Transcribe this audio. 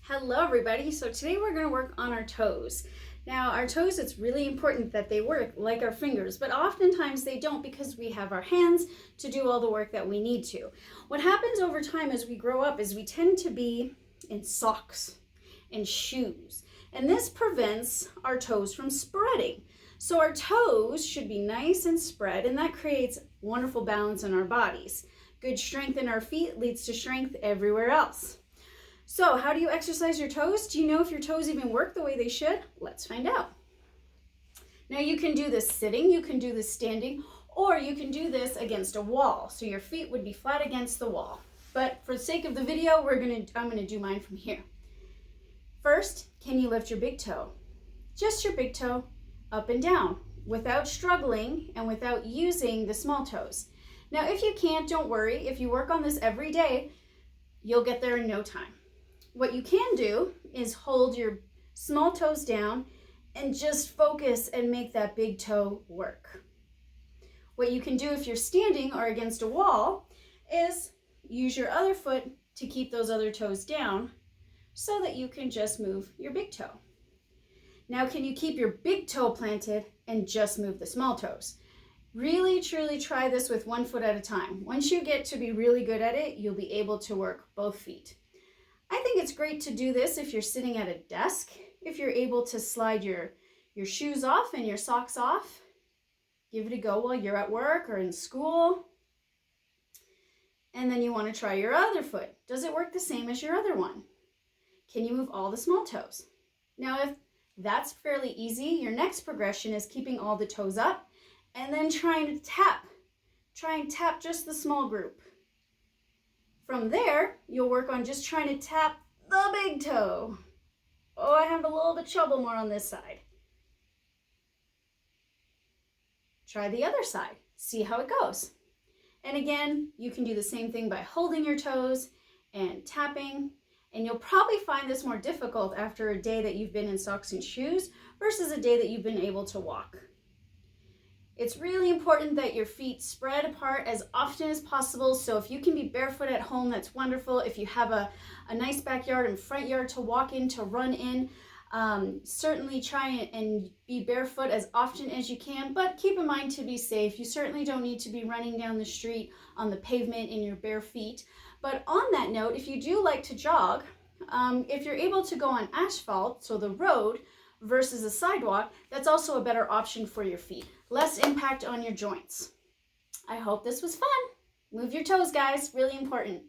Hello everybody. So today we're going to work on our toes. Now our toes, it's really important that they work like our fingers, but oftentimes they don't because we have our hands to do all the work that we need to. What happens over time as we grow up is we tend to be in socks and shoes, and this prevents our toes from spreading. So our toes should be nice and spread, and that creates wonderful balance in our bodies. Good strength in our feet leads to strength everywhere else. So how do you exercise your toes? Do you know if your toes even work the way they should? Let's find out. Now you can do this sitting, you can do this standing, or you can do this against a wall. So your feet would be flat against the wall. But for the sake of the video, I'm gonna do mine from here. First, can you lift your big toe? Just your big toe up and down without struggling and without using the small toes. Now if you can't, don't worry. If you work on this every day, you'll get there in no time. What you can do is hold your small toes down and just focus and make that big toe work. What you can do if you're standing or against a wall is use your other foot to keep those other toes down so that you can just move your big toe. Now, can you keep your big toe planted and just move the small toes? Really, truly try this with one foot at a time. Once you get to be really good at it, you'll be able to work both feet. I think it's great to do this if you're sitting at a desk, if you're able to slide your shoes off and your socks off. Give it a go while you're at work or in school. And then you want to try your other foot. Does it work the same as your other one? Can you move all the small toes? Now, if that's fairly easy, your next progression is keeping all the toes up and then trying to tap. Try and tap just the small group. From there, you'll work on just trying to tap the big toe. Oh, I have a little bit trouble more on this side. Try the other side. See how it goes. And again, you can do the same thing by holding your toes and tapping. And you'll probably find this more difficult after a day that you've been in socks and shoes versus a day that you've been able to walk. It's really important that your feet spread apart as often as possible. So if you can be barefoot at home, that's wonderful. If you have a nice backyard and front yard to walk in, to run in, certainly try and be barefoot as often as you can. But keep in mind, to be safe, you certainly don't need to be running down the street on the pavement in your bare feet. But on that note, if you do like to jog, if you're able to go on asphalt, so the road, versus a sidewalk, that's also a better option for your feet. Less impact on your joints. I hope this was fun. Move your toes, guys. Really important.